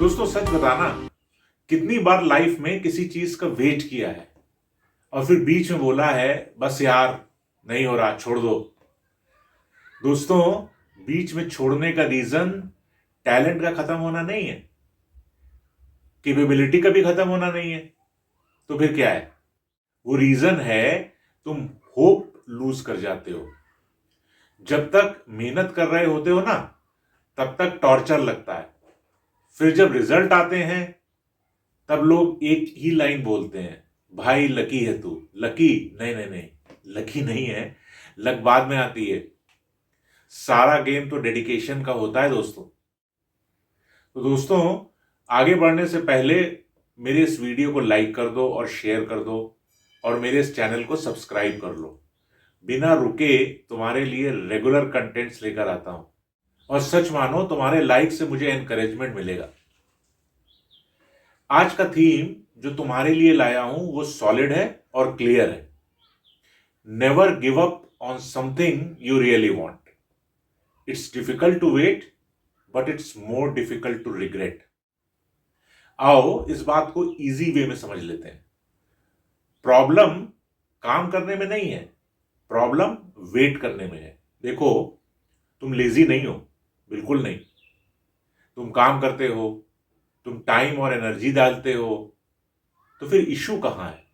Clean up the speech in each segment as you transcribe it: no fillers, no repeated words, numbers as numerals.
दोस्तों सच बताना, कितनी बार लाइफ में किसी चीज का वेट किया है और फिर बीच में बोला है बस यार नहीं हो रहा, छोड़ दो। दोस्तों, बीच में छोड़ने का रीजन टैलेंट का खत्म होना नहीं है, कैपेबिलिटी का भी खत्म होना नहीं है। तो फिर क्या है? वो रीजन है तुम होप लूज कर जाते हो। जब तक मेहनत कर रहे होते हो ना, तब तक टॉर्चर लगता है। फिर जब रिजल्ट आते हैं तब लोग एक ही लाइन बोलते हैं, भाई लकी है तू। लकी नहीं नहीं नहीं, लकी नहीं है, लक बाद में आती है। सारा गेम तो डेडिकेशन का होता है दोस्तों। तो दोस्तों, आगे बढ़ने से पहले मेरे इस वीडियो को लाइक कर दो और शेयर कर दो और मेरे इस चैनल को सब्सक्राइब कर लो। बिना रुके तुम्हारे लिए रेगुलर कंटेंट्स लेकर आता हूं और सच मानो तुम्हारे लाइक से मुझे एनकरेजमेंट मिलेगा। आज का थीम जो तुम्हारे लिए लाया हूं वो सॉलिड है और क्लियर है। Never give up on something you really want. It's difficult to wait, but it's more difficult to regret. आओ इस बात को इजी वे में समझ लेते हैं। प्रॉब्लम काम करने में नहीं है, प्रॉब्लम वेट करने में है। देखो, तुम लेजी नहीं हो, बिल्कुल नहीं। तुम काम करते हो, तुम टाइम और एनर्जी डालते हो। तो फिर इशू कहां है?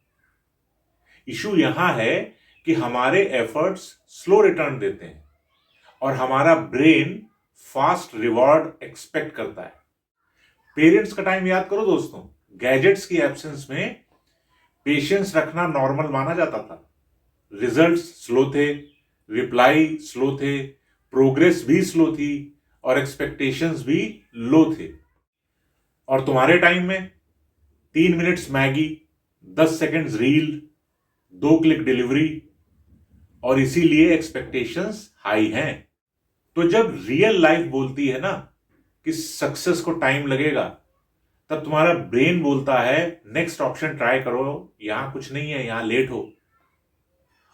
इशू यहां है कि हमारे एफर्ट्स स्लो रिटर्न देते हैं और हमारा ब्रेन फास्ट रिवॉर्ड एक्सपेक्ट करता है। पेरेंट्स का टाइम याद करो दोस्तों। गैजेट्स की एब्सेंस में पेशेंस रखना नॉर्मल माना जाता था। रिजल्ट्स स्लो थे, रिप्लाई स्लो थे, प्रोग्रेस भी स्लो थी और एक्सपेक्टेशंस भी लो थे। और तुम्हारे टाइम में 3 minutes Maggi, 10 seconds reel, 2 click delivery, और इसीलिए एक्सपेक्टेशंस हाई हैं। तो जब रियल लाइफ बोलती है ना कि सक्सेस को टाइम लगेगा, तब तुम्हारा ब्रेन बोलता है नेक्स्ट ऑप्शन ट्राई करो, यहां कुछ नहीं है, यहां लेट हो।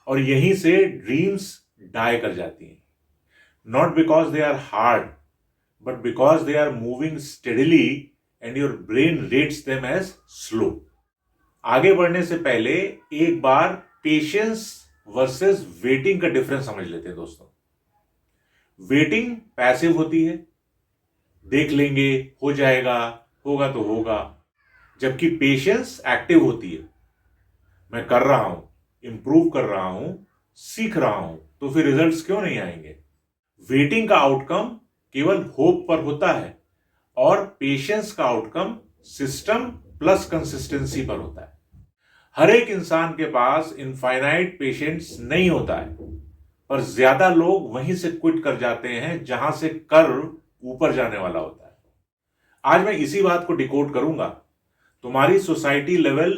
और यहीं से ड्रीम्स डाई कर जाती हैं। Not because they are hard, but because they are moving steadily and your brain rates them as slow. आगे बढ़ने से पहले एक बार पेशेंस वर्सेस वेटिंग का डिफरेंस समझ लेते हैं दोस्तों। वेटिंग पैसिव होती है, देख लेंगे, हो जाएगा, होगा तो होगा। जबकि पेशेंस एक्टिव होती है, मैं कर रहा हूं, इंप्रूव कर रहा हूं, सीख रहा हूं, तो फिर रिजल्ट्स क्यों नहीं आएंगे? वेटिंग का आउटकम केवल होप पर होता है और पेशेंस का आउटकम सिस्टम प्लस कंसिस्टेंसी पर होता है। हर एक इंसान के पास इनफाइनाइट पेशेंस नहीं होता है, पर ज्यादा लोग वहीं से क्विट कर जाते हैं जहां से कर्व ऊपर जाने वाला होता है। आज मैं इसी बात को डिकोड करूंगा तुम्हारी society level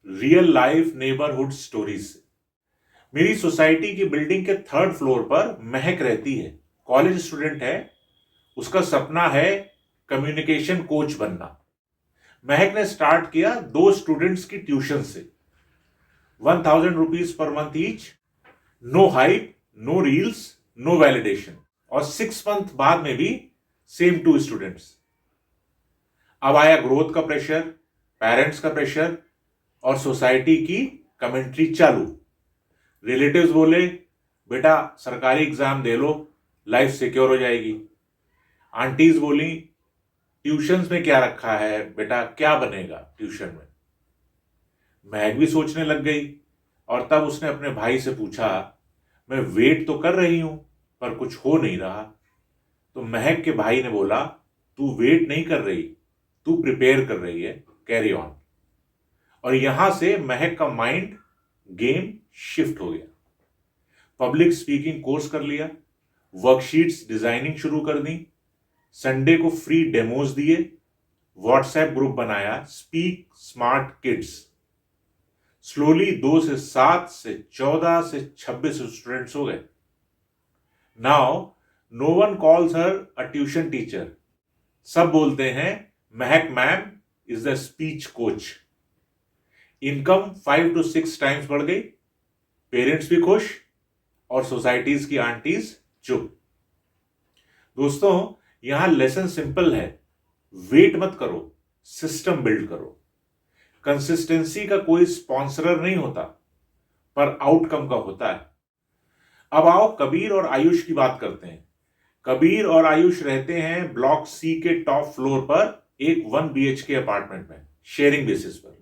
real life neighbourhood stories से। मेरी सोसाइटी की बिल्डिंग के 3rd फ्लोर पर महक रहती है। कॉलेज स्टूडेंट है, उसका सपना है कम्युनिकेशन कोच बनना। महक ने स्टार्ट किया 2 स्टूडेंट्स की ट्यूशन से, 1000 rupees per month each, no hype, no reels, no validation. और 6 मंथ बाद में भी सेम 2 स्टूडेंट्स। अब आया ग्रोथ का प्रेशर, पेरेंट्स का प्रेशर और सोसाइटी की कमेंट्री चालू। रिलेटिव्स बोले बेटा सरकारी एग्जाम दे लो, लाइफ सिक्योर हो जाएगी। आंटीज बोली ट्यूशंस में क्या रखा है बेटा, क्या बनेगा ट्यूशन में। महक भी सोचने लग गई और तब उसने अपने भाई से पूछा, मैं वेट तो कर रही हूं पर कुछ हो नहीं रहा। तो महक के भाई ने बोला, तू वेट नहीं कर रही, तू प्रिपेयर कर रही है, कैरी ऑन। और यहां से महक का माइंड गेम शिफ्ट हो गया। पब्लिक स्पीकिंग कोर्स कर लिया, वर्कशीट्स डिजाइनिंग शुरू कर दी, संडे को फ्री डेमोज दिए, व्हाट्सएप ग्रुप बनाया, स्पीक स्मार्ट किड्स। स्लोली 2 से 7 से 14 से 26 स्टूडेंट्स हो गए। Now no one calls her a tuition teacher. सब बोलते हैं Mahak ma'am is the speech coach. Income 5 to 6 times बढ़ गई, पेरेंट्स भी खुश और सोसाइटीज की आंटीज चुप। दोस्तों, यहां लेसन सिंपल है, वेट मत करो, सिस्टम बिल्ड करो। कंसिस्टेंसी का कोई स्पॉन्सरर नहीं होता, पर आउटकम का होता है। अब आओ कबीर और आयुष की बात करते हैं। कबीर और आयुष रहते हैं ब्लॉक सी के टॉप फ्लोर पर एक 1 BHK अपार्टमेंट में, शेयरिंग बेसिस पर।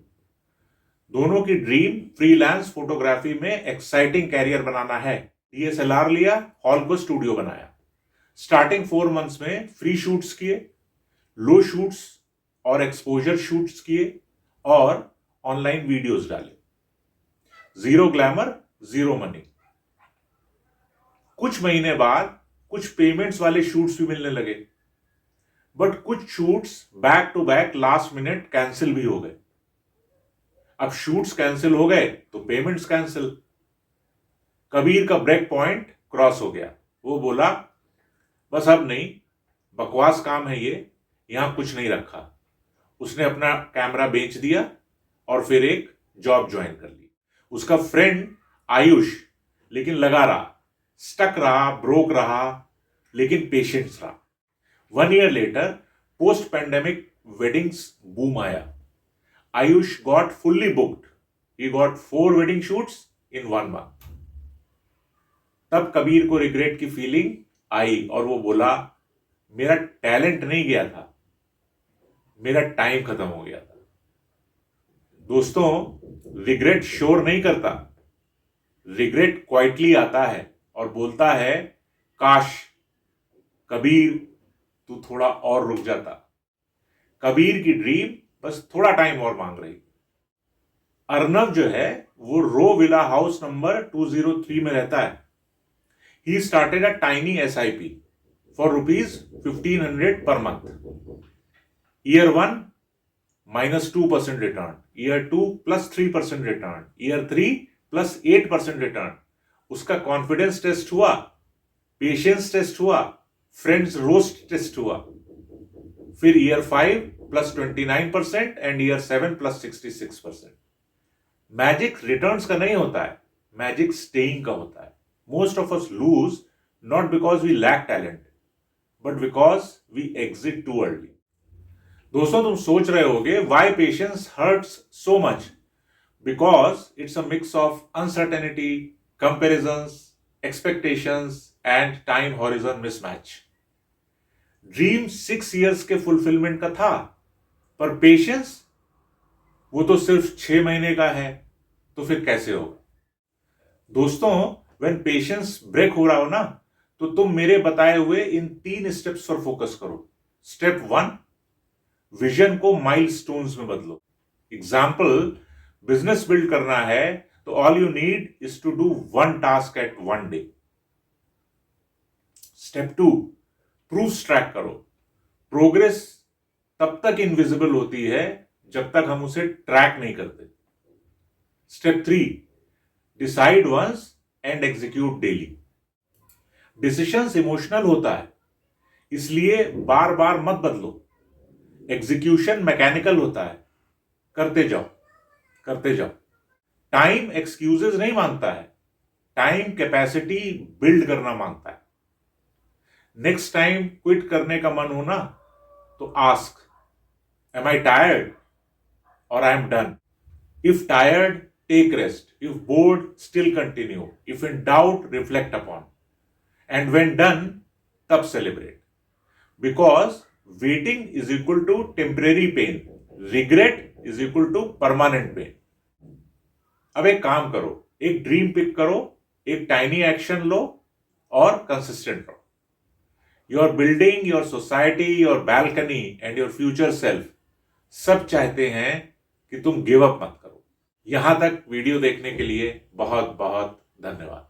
दोनों की ड्रीम फ्रीलांस फोटोग्राफी में एक्साइटिंग कैरियर बनाना है। DSLR लिया, हॉल को स्टूडियो बनाया। स्टार्टिंग 4 मंथ्स में फ्री शूट्स किए, लो शूट्स और एक्सपोजर शूट्स किए और ऑनलाइन वीडियोस डाले। Zero glamour, zero money. कुछ महीने बाद कुछ पेमेंट्स वाले शूट्स भी मिलने लगे, बट कुछ shoots back to back last minute cancel भी हो गए। अब शूट्स कैंसिल हो गए तो पेमेंट्स कैंसिल। कबीर का ब्रेक पॉइंट क्रॉस हो गया। वो बोला बस अब नहीं, बकवास काम है ये, यहां कुछ नहीं रखा। उसने अपना कैमरा बेच दिया और फिर एक जॉब ज्वाइन कर ली। उसका फ्रेंड आयुष लेकिन लगा रहा, स्टक रहा, ब्रोक रहा, लेकिन पेशेंस रहा। 1 year later post pandemic weddings boom आया। Ayush got fully booked. He got 4 wedding shoots in 1 month। तब कबीर को रिग्रेट की फीलिंग आई और वो बोला मेरा टैलेंट नहीं गया था, मेरा टाइम खत्म हो गया था। दोस्तों, रिग्रेट शोर नहीं करता, रिग्रेट क्वाइटली आता है और बोलता है काश कबीर तू थोड़ा और रुक जाता। कबीर की ड्रीम बस थोड़ा टाइम और मांग रही। अर्नव जो है वो रो विला हाउस नंबर 203 में रहता है। He started a tiny SIP for ₹1500 per month. Year 1 -2% return, Year 2 +3% return, Year 3 +8% return. उसका कॉन्फिडेंस टेस्ट हुआ, पेशेंस टेस्ट हुआ, फ्रेंड्स रोस्ट टेस्ट हुआ। फिर Year 5 +29% and Year 7 +66%। Magic returns का नहीं होता है, मैजिक स्टेइंग का होता है। Most of us lose not because we lack talent, but because we exit too early. दोस्तों, तुम सोच रहे होगे why patience hurts so much? Because it's a mix of uncertainty, comparisons, expectations and time horizon mismatch. Dream 6 years के fulfilment का था, पर patience वो तो सिर्फ 6 महीने का है, तो फिर कैसे होगा? दोस्तों, व्हेन पेशेंस ब्रेक हो रहा हो ना, तो तुम मेरे बताए हुए इन 3 स्टेप्स पर फोकस करो। स्टेप 1, विजन को माइलस्टोन्स में बदलो। एग्जाम्पल, बिजनेस बिल्ड करना है तो all you need is to do 1 task at 1 day. Step 2, proofs track करो। प्रोग्रेस तब तक इनविजिबल होती है जब तक हम उसे ट्रैक नहीं करते। Step 3, decide once and execute daily. Decisions emotional होता है, इसलिए बार बार मत बदलो। एग्जीक्यूशन मैकेनिकल होता है, करते जाओ करते जाओ। टाइम एक्सक्यूजेस नहीं मांगता है, टाइम कैपेसिटी बिल्ड करना मांगता है। नेक्स्ट टाइम क्विट करने का मन हो ना, तो आस्क, एम आई टायर्ड और I am done? If tired, take rest. If bored, still continue. If in doubt, reflect upon. And when done, तब celebrate. Because waiting is equal to temporary pain. Regret is equal to permanent pain. अब एक काम करो, एक dream pick करो, एक tiny action लो और consistent रहो. Your building, your society, your balcony and your future self सब चाहते हैं कि तुम गिव अप मत करो. यहां तक वीडियो देखने के लिए बहुत बहुत धन्यवाद.